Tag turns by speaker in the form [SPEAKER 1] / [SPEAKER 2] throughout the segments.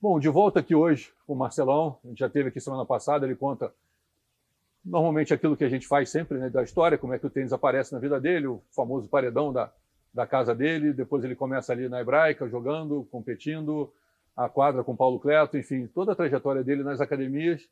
[SPEAKER 1] Bom, de volta aqui hoje com o Marcelão. A gente já esteve aqui semana passada, ele conta normalmente aquilo que a gente faz sempre, né, da história, como é que o tênis aparece na vida dele, o famoso paredão da casa dele. Depois ele começa ali na Hebraica, jogando, competindo, a quadra com Paulo Cleto, enfim, toda a trajetória dele nas academias.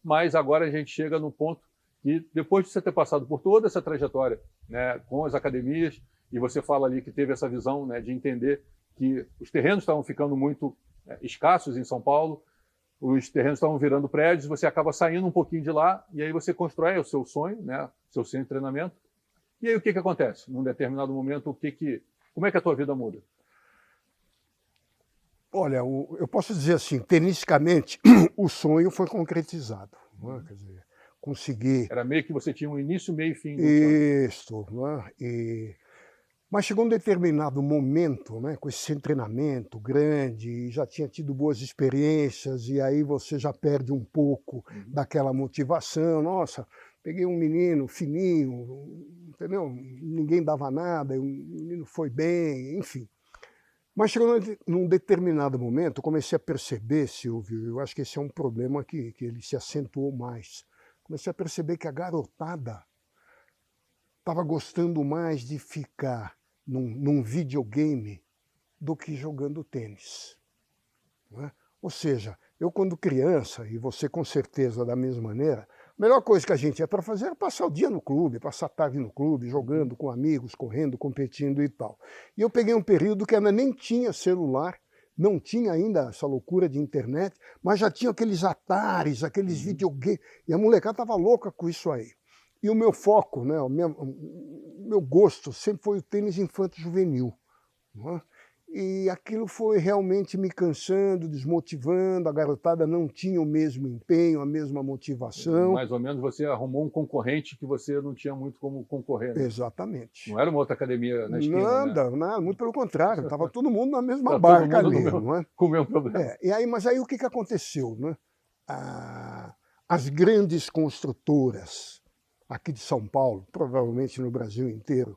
[SPEAKER 1] Mas agora a gente chega no ponto que, depois de você ter passado por toda essa trajetória, né, com as academias, e você fala ali que teve essa visão, né, de entender que os terrenos estavam ficando muito escassos em São Paulo, os terrenos estavam virando prédios, você acaba saindo um pouquinho de lá, e aí você constrói o seu sonho, né, seu centro de treinamento. E aí o que acontece? Num determinado momento, como é que a tua vida muda?
[SPEAKER 2] Olha, eu posso dizer assim, tenisticamente, o sonho foi concretizado. Não é? Quer dizer, consegui...
[SPEAKER 1] Era meio que você tinha um início, meio e fim.
[SPEAKER 2] Isso. Não é? Mas chegou um determinado momento, né, com esse treinamento grande, já tinha tido boas experiências, e aí você já perde um pouco daquela motivação. Nossa, peguei um menino fininho, entendeu? Ninguém dava nada, o menino foi bem, enfim. Mas chegou num determinado momento, eu comecei a perceber, Silvio, eu acho que esse é um problema que ele se acentuou mais. Comecei a perceber que a garotada estava gostando mais de ficar num videogame do que jogando tênis. Não é? Ou seja, eu quando criança, e você com certeza da mesma maneira, a melhor coisa que a gente ia para fazer era passar o dia no clube, passar a tarde no clube, jogando com amigos, correndo, competindo e tal. E eu peguei um período que ainda nem tinha celular, não tinha ainda essa loucura de internet, mas já tinha aqueles Ataris, aqueles videogames, e a molecada estava louca com isso aí. E o meu foco, né, o meu gosto sempre foi o tênis infanto-juvenil. Não é? E aquilo foi realmente me cansando, desmotivando, a garotada não tinha o mesmo empenho, a mesma motivação.
[SPEAKER 1] Mais ou menos você arrumou um concorrente que você não tinha muito como concorrer. Né?
[SPEAKER 2] Exatamente.
[SPEAKER 1] Não era uma outra academia na esquina,
[SPEAKER 2] nada,
[SPEAKER 1] né?
[SPEAKER 2] Nada, muito pelo contrário, estava todo mundo na mesma barca ali. Não é?
[SPEAKER 1] Com o mesmo problema.
[SPEAKER 2] Mas aí o que aconteceu? Né? As grandes construtoras aqui de São Paulo, provavelmente no Brasil inteiro,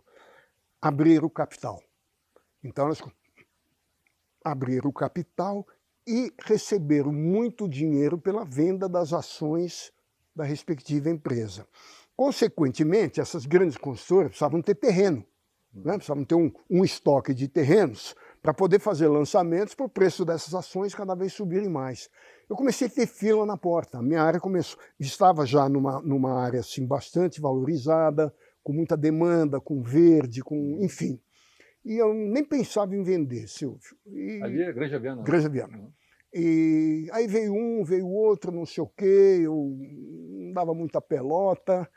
[SPEAKER 2] abriram o capital. Então elas abriram o capital e receberam muito dinheiro pela venda das ações da respectiva empresa. Consequentemente, essas grandes construtoras precisavam ter terreno, né? Precisavam ter um estoque de terrenos para poder fazer lançamentos para o preço dessas ações cada vez subirem mais. Eu comecei a ter fila na porta. A minha área estava já numa área assim, bastante valorizada, com muita demanda, com verde, enfim. E eu nem pensava em vender, Silvio.
[SPEAKER 1] Ali é Granja Viana.
[SPEAKER 2] Granja Viana. E aí veio um, veio outro, não sei o quê, eu não dava muita pelota.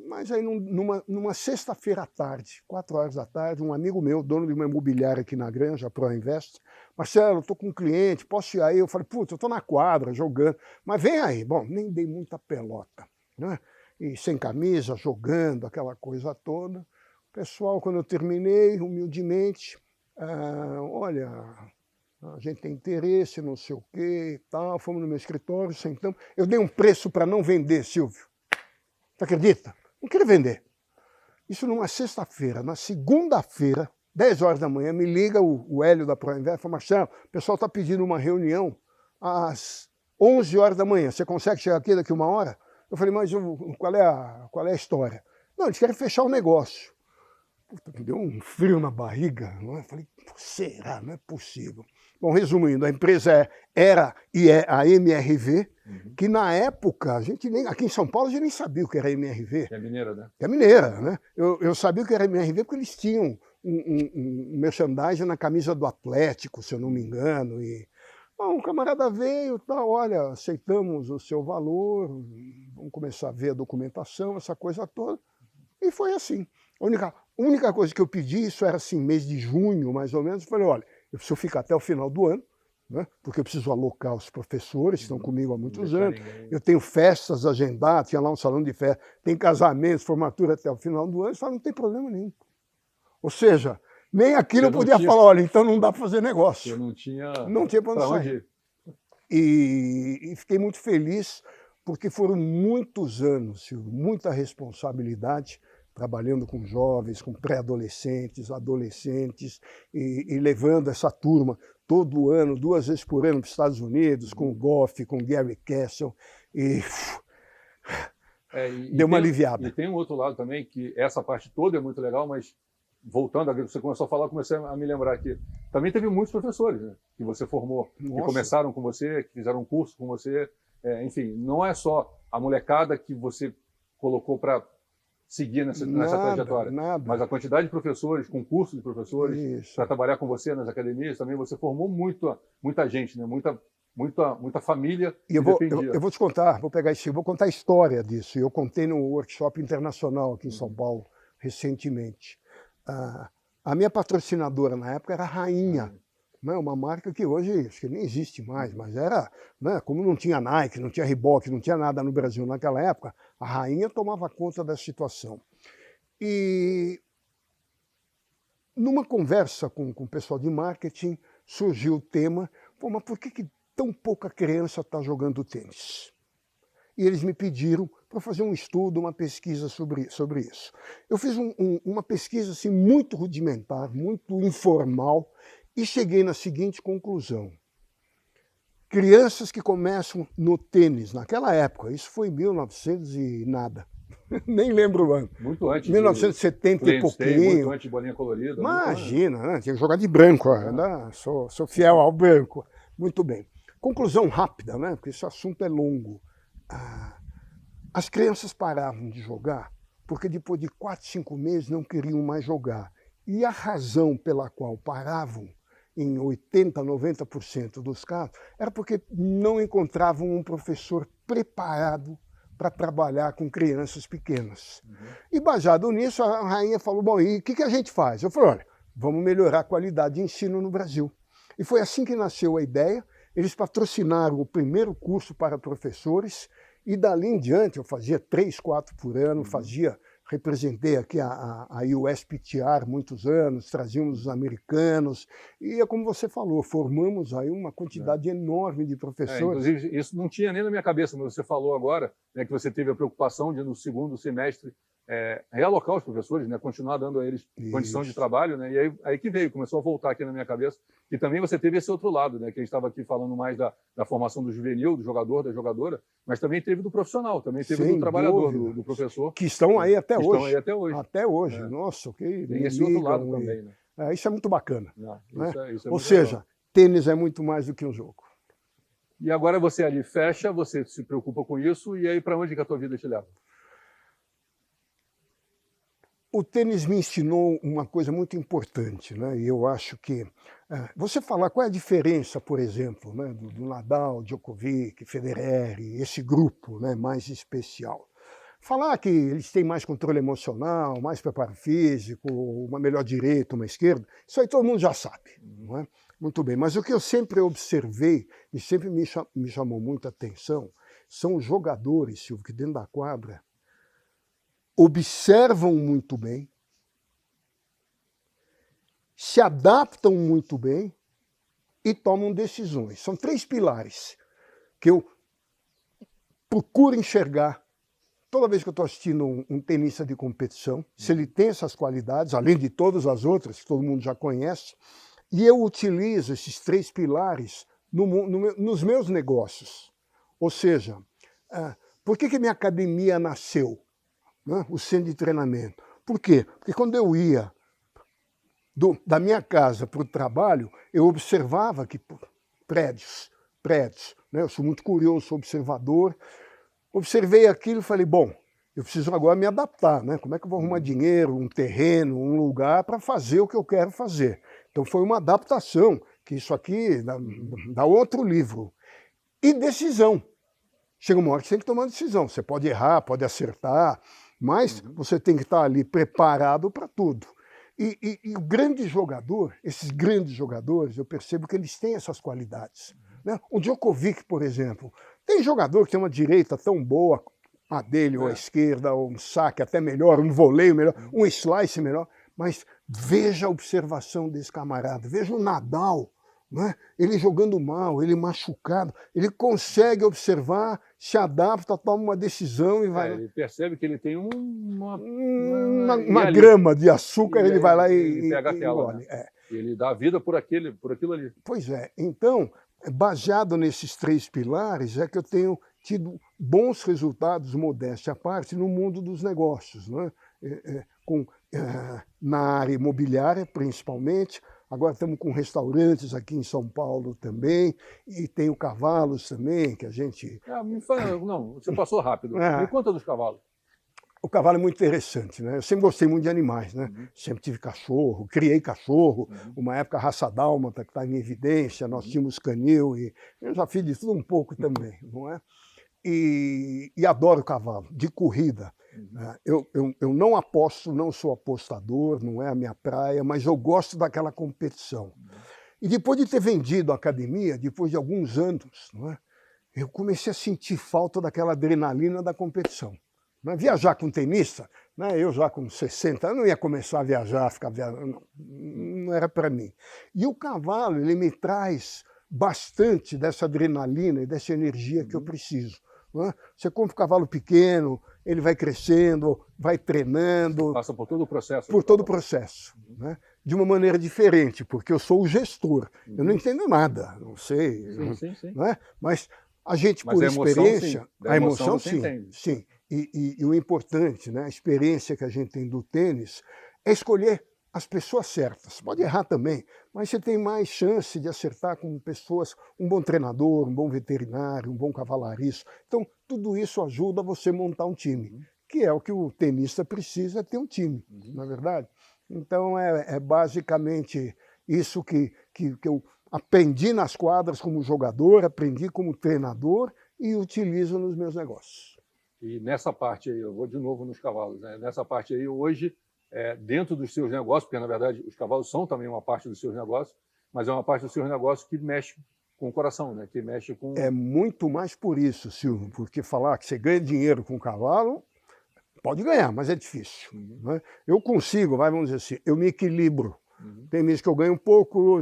[SPEAKER 2] Mas aí numa sexta-feira à tarde, 4 horas da tarde, um amigo meu, dono de uma imobiliária aqui na Granja, a ProInvest, Marcelo, estou com um cliente, posso ir aí? Eu falei, putz, eu estou na quadra, jogando, mas vem aí. Bom, nem dei muita pelota, né? E sem camisa, jogando, aquela coisa toda. Pessoal, quando eu terminei, humildemente, olha, a gente tem interesse, não sei o quê e tal, fomos no meu escritório, sentamos. Eu dei um preço para não vender, Silvio. Você acredita? Não queria vender. Isso numa sexta-feira. Na segunda-feira, 10 horas da manhã, me liga o Hélio da ProInvest e fala, Marcelo, o pessoal está pedindo uma reunião às 11 horas da manhã. Você consegue chegar aqui daqui 1 hora? Eu falei, mas qual é a história? Não, eles querem fechar o negócio. Puta, me deu um frio na barriga, não é? Falei, será? Não é possível. Bom, resumindo, a empresa era e é a MRV, que na época, aqui em São Paulo, a gente nem sabia o que era MRV.
[SPEAKER 1] Que é mineira, né?
[SPEAKER 2] Que é mineira, né? Eu sabia o que era MRV porque eles tinham um merchandising na camisa do Atlético, se eu não me engano. Bom, o camarada veio, tal, olha, aceitamos o seu valor, vamos começar a ver a documentação, essa coisa toda. E foi assim. A única coisa que eu pedi, isso era assim, mês de junho, mais ou menos, eu falei, olha, eu preciso ficar até o final do ano, né, porque eu preciso alocar os professores que estão comigo há muitos anos, eu tenho festas agendadas, tinha lá um salão de festa, tem casamentos, formatura até o final do ano, eu falei, não tem problema nenhum. Ou seja, nem aquilo eu podia falar, olha, então não dá para fazer negócio.
[SPEAKER 1] Eu não tinha
[SPEAKER 2] para onde sair. E fiquei muito feliz, porque foram muitos anos, Silvio, muita responsabilidade, trabalhando com jovens, com pré-adolescentes, adolescentes, e levando essa turma todo ano, 2 vezes por ano para os Estados Unidos, com o Goff, com o Gary Castle, e deu uma aliviada.
[SPEAKER 1] E tem um outro lado também, que essa parte toda é muito legal, mas voltando, você começou a falar, eu comecei a me lembrar aqui. Também teve muitos professores, né, que você formou, que começaram com você, que fizeram um curso com você. Enfim, não é só a molecada que você colocou para seguir nessa trajetória, mas a quantidade de professores, concursos de professores, para trabalhar com você nas academias, também você formou muita gente, né, muita família.
[SPEAKER 2] E eu vou te contar, vou contar a história disso. Eu contei no workshop internacional aqui em São Paulo, recentemente. A minha patrocinadora na época era a Rainha, né, uma marca que hoje acho que nem existe mais, mas era, né, como não tinha Nike, não tinha Reebok, não tinha nada no Brasil naquela época, a Rainha tomava conta da situação. E numa conversa com o pessoal de marketing, surgiu o tema, mas por que tão pouca criança está jogando tênis? E eles me pediram para fazer um estudo, uma pesquisa sobre isso. Eu fiz uma pesquisa assim, muito rudimentar, muito informal, e cheguei na seguinte conclusão. Crianças que começam no tênis, naquela época, isso foi 1900 e nada, nem lembro o ano.
[SPEAKER 1] Muito antes.
[SPEAKER 2] 1970 e pouquinho.
[SPEAKER 1] Muito antes de bolinha colorida.
[SPEAKER 2] Imagina, né? Tinha que jogar de branco, né? Sou fiel ao branco. Muito bem. Conclusão rápida, né? Porque esse assunto é longo. As crianças paravam de jogar porque depois de 4, 5 meses não queriam mais jogar. E a razão pela qual paravam, em 80%, 90% dos casos, era porque não encontravam um professor preparado para trabalhar com crianças pequenas. E baseado nisso, a Rainha falou, bom, e o que a gente faz? Eu falei, olha, vamos melhorar a qualidade de ensino no Brasil. E foi assim que nasceu a ideia. Eles patrocinaram o primeiro curso para professores, e dali em diante eu fazia 3, 4 por ano, representei aqui a USPTR muitos anos, trazíamos os americanos, e é como você falou, formamos aí uma quantidade enorme de professores.
[SPEAKER 1] Inclusive, isso não tinha nem na minha cabeça, mas você falou agora, né, que você teve a preocupação de, no segundo semestre, realocar os professores, né, continuar dando a eles condição de trabalho, né, e aí que veio, começou a voltar aqui na minha cabeça. E também você teve esse outro lado, né, que a gente estava aqui falando mais da formação do juvenil, do jogador, da jogadora, mas também teve do profissional, também teve do trabalhador, do professor.
[SPEAKER 2] Que estão aí até hoje.
[SPEAKER 1] Estão aí até hoje.
[SPEAKER 2] Até hoje, nossa, que
[SPEAKER 1] tem esse outro lado também, né?
[SPEAKER 2] Isso é muito bacana.
[SPEAKER 1] Isso é
[SPEAKER 2] Ou
[SPEAKER 1] muito
[SPEAKER 2] seja,
[SPEAKER 1] legal.
[SPEAKER 2] Tênis é muito mais do que um jogo.
[SPEAKER 1] E agora você ali fecha, você se preocupa com isso, e aí para onde que a tua vida te leva?
[SPEAKER 2] O tênis me ensinou uma coisa muito importante, né? E eu acho que você falar qual é a diferença, por exemplo, né, do Nadal, Djokovic, Federer, esse grupo, né, mais especial. Falar que eles têm mais controle emocional, mais preparo físico, uma melhor direita, uma esquerda, isso aí todo mundo já sabe, não é? Muito bem, mas o que eu sempre observei e sempre me chamou muita atenção são os jogadores, Silvio, que dentro da quadra observam muito bem, se adaptam muito bem e tomam decisões. São 3 pilares que eu procuro enxergar toda vez que eu estou assistindo um tenista de competição, se ele tem essas qualidades, além de todas as outras que todo mundo já conhece, e eu utilizo esses 3 pilares nos meus negócios. Ou seja, por que minha academia nasceu? O centro de treinamento. Por quê? Porque quando eu ia da minha casa para o trabalho, eu observava que prédios, né? Eu sou muito curioso, sou observador, observei aquilo e falei, bom, eu preciso agora me adaptar, né? Como é que eu vou arrumar dinheiro, um terreno, um lugar para fazer o que eu quero fazer? Então foi uma adaptação, que isso aqui dá outro livro. E decisão. Chega uma hora que você tem que tomar uma decisão. Você pode errar, pode acertar, mas você tem que estar ali preparado para tudo. E o grande jogador, esses grandes jogadores, eu percebo que eles têm essas qualidades. Né? O Djokovic, por exemplo, tem jogador que tem uma direita tão boa, a dele ou a esquerda, ou um saque até melhor, um voleio melhor, um slice melhor, mas veja a observação desse camarada, veja o Nadal, né? Ele jogando mal, ele machucado, ele consegue observar se adapta, toma uma decisão e vai...
[SPEAKER 1] Ele percebe que ele tem
[SPEAKER 2] uma grama de açúcar, ele vai lá
[SPEAKER 1] ele
[SPEAKER 2] e
[SPEAKER 1] pega a tela,
[SPEAKER 2] engole.
[SPEAKER 1] né? Ele dá a vida por aquilo ali.
[SPEAKER 2] Pois é. Então, baseado nesses 3 pilares, é que eu tenho tido bons resultados, modéstia à parte, no mundo dos negócios, né? Na área imobiliária, principalmente. Agora estamos com restaurantes aqui em São Paulo também, e tenho cavalos também, que a gente...
[SPEAKER 1] Me fala, não, você passou rápido. Me conta dos cavalos.
[SPEAKER 2] O cavalo é muito interessante, né? Eu sempre gostei muito de animais, né? Sempre tive cachorro, criei cachorro, uma época a raça dálmata que está em evidência, nós tínhamos canil, e eu já fiz de tudo um pouco também, não é? E adoro cavalo, de corrida. Eu não aposto, não sou apostador, não é a minha praia, mas eu gosto daquela competição. E depois de ter vendido a academia, depois de alguns anos, não é? Eu comecei a sentir falta daquela adrenalina da competição. Viajar com tenista, né? Eu já com 60 anos não ia começar a viajar, ficar viajando, não era para mim. E o cavalo, ele me traz bastante dessa adrenalina e dessa energia que eu preciso. Né? Você compra um cavalo pequeno, ele vai crescendo, vai treinando.
[SPEAKER 1] Passa por todo o processo.
[SPEAKER 2] Por todo o processo. Né? De uma maneira diferente, porque eu sou o gestor. Eu não entendo nada, não sei.
[SPEAKER 1] Sim.
[SPEAKER 2] Né? Mas a gente,
[SPEAKER 1] mas
[SPEAKER 2] por
[SPEAKER 1] a emoção,
[SPEAKER 2] experiência...
[SPEAKER 1] sim. A emoção,
[SPEAKER 2] sim.
[SPEAKER 1] Entende.
[SPEAKER 2] Sim. E o importante, né, a experiência que a gente tem do tênis, é escolher as pessoas certas. Pode errar também, mas você tem mais chance de acertar com pessoas, um bom treinador, um bom veterinário, um bom cavalariço. Então, tudo isso ajuda você a montar um time, que é o que o tenista precisa, ter um time, não é verdade? Então, é basicamente isso que eu aprendi nas quadras como jogador, aprendi como treinador e utilizo nos meus negócios.
[SPEAKER 1] E nessa parte aí, eu vou de novo nos cavalos, né? Nessa parte aí, hoje, dentro dos seus negócios, porque na verdade os cavalos são também uma parte dos seus negócios, mas é uma parte dos seus negócios que mexe com o coração, né? Que mexe com...
[SPEAKER 2] É muito mais por isso, Silvio, porque falar que você ganha dinheiro com cavalo, pode ganhar, mas é difícil. Né? Eu consigo, vamos dizer assim, eu me equilibro. Tem mês que eu ganho um pouco,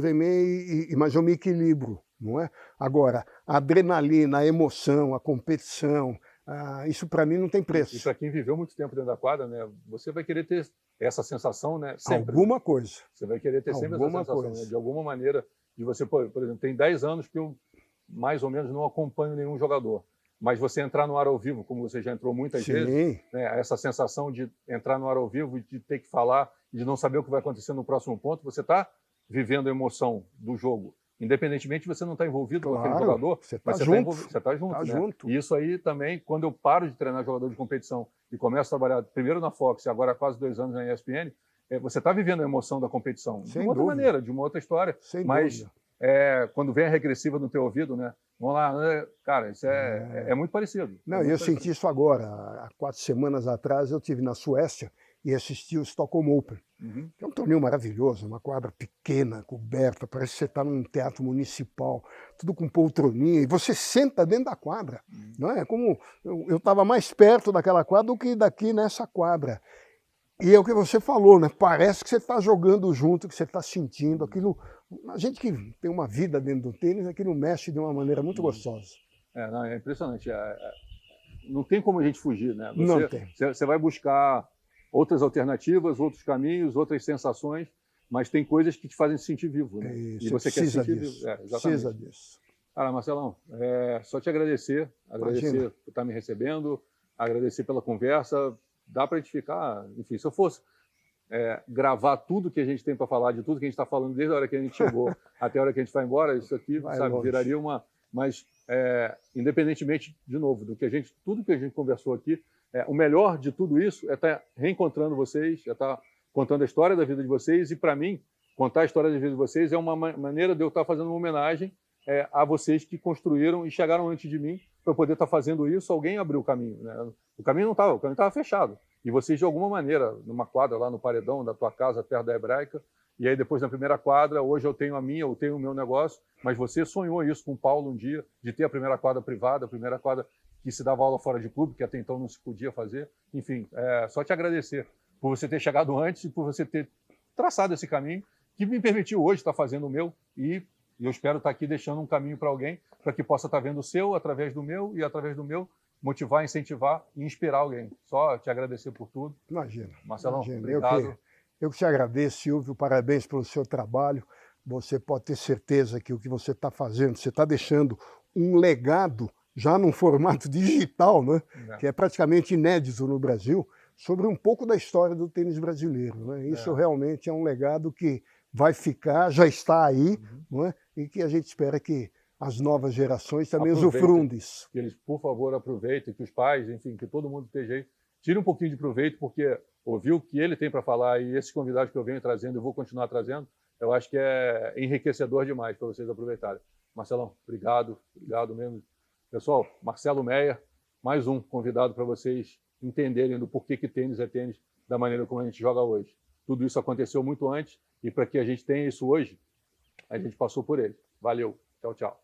[SPEAKER 2] mas eu me equilibro, não é? Agora, a adrenalina, a emoção, a competição, isso para mim não tem preço.
[SPEAKER 1] E para quem viveu muito tempo dentro da quadra, né, você vai querer ter essa sensação, né, sempre.
[SPEAKER 2] Alguma coisa.
[SPEAKER 1] Você vai querer ter sempre essa sensação, né, de alguma maneira, de você, por exemplo, tem 10 anos que eu mais ou menos não acompanho nenhum jogador, mas você entrar no ar ao vivo, como você já entrou muitas vezes, né, essa sensação de entrar no ar ao vivo, de ter que falar, de não saber o que vai acontecer no próximo ponto, você está vivendo a emoção do jogo. Independentemente de você não estar envolvido com aquele jogador,
[SPEAKER 2] você
[SPEAKER 1] mas você está junto. Né? E isso aí também, quando eu paro de treinar jogador de competição e começo a trabalhar primeiro na Fox e agora há quase 2 anos na ESPN, você está vivendo a emoção da competição. De uma outra maneira, de uma outra história. Mas quando vem a regressiva no teu ouvido, né? Vamos lá, cara, isso é muito parecido.
[SPEAKER 2] Não, eu senti isso agora. Há 4 semanas atrás eu estive na Suécia e assisti o Stockholm Open. Que é um torneio maravilhoso, uma quadra pequena, coberta, parece que você está num teatro municipal, tudo com poltroninha, e você senta dentro da quadra. Não é? Como eu estava mais perto daquela quadra do que daqui nessa quadra. E é o que você falou, né? Parece que você está jogando junto, que você está sentindo aquilo. A gente que tem uma vida dentro do tênis, aquilo mexe de uma maneira muito gostosa.
[SPEAKER 1] Não, é impressionante. Não tem como a gente fugir, né?
[SPEAKER 2] Não tem.
[SPEAKER 1] Você vai buscar outras alternativas, outros caminhos, outras sensações, mas tem coisas que te fazem se sentir vivo, né?
[SPEAKER 2] E você quer se sentir vivo. Precisa disso.
[SPEAKER 1] Cara, Marcelão, só te agradecer por estar me recebendo, agradecer pela conversa. Dá para edificar, enfim, se eu fosse gravar tudo que a gente tem para falar, de tudo que a gente está falando desde a hora que a gente chegou até a hora que a gente vai embora, isso aqui, viraria uma... Mas, independentemente, de novo, tudo que a gente conversou aqui, o melhor de tudo isso é estar reencontrando vocês, é estar contando a história da vida de vocês, e para mim, contar a história da vida de vocês é uma maneira de eu estar fazendo uma homenagem a vocês que construíram e chegaram antes de mim. Para eu poder estar fazendo isso, alguém abriu o caminho. Né? O caminho estava fechado. E vocês, de alguma maneira, numa quadra lá no paredão da tua casa, perto da Hebraica, e aí depois na primeira quadra, hoje eu tenho a minha, eu tenho o meu negócio, mas você sonhou isso com o Paulo um dia, de ter a primeira quadra privada, a primeira quadra que se dava aula fora de clube, que até então não se podia fazer. Enfim, só te agradecer por você ter chegado antes e por você ter traçado esse caminho, que me permitiu hoje estar fazendo o meu e E eu espero estar aqui deixando um caminho para alguém, para que possa estar vendo o seu, através do meu, e através do meu, motivar, incentivar e inspirar alguém. Só te agradecer por tudo.
[SPEAKER 2] Imagina.
[SPEAKER 1] Marcelão,
[SPEAKER 2] Imagina.
[SPEAKER 1] obrigado.
[SPEAKER 2] Eu que te agradeço, Silvio, parabéns pelo seu trabalho. Você pode ter certeza que o que você está fazendo, você está deixando um legado, já num formato digital, né? Que é praticamente inédito no Brasil, sobre um pouco da história do tênis brasileiro. Né? Isso realmente é um legado que vai ficar, já está aí, não é? E que a gente espera que as novas gerações também usufruam disso.
[SPEAKER 1] Que eles, por favor, aproveitem, que os pais, enfim, que todo mundo esteja aí, tire um pouquinho de proveito, porque ouviu o que ele tem para falar e esses convidados que eu venho trazendo, eu vou continuar trazendo, eu acho que é enriquecedor demais para vocês aproveitarem. Marcelão, obrigado mesmo. Pessoal, Marcelo Meyer, mais um convidado para vocês entenderem do porquê que tênis é tênis da maneira como a gente joga hoje. Tudo isso aconteceu muito antes e para que a gente tenha isso hoje, a gente passou por ele. Valeu, tchau, tchau.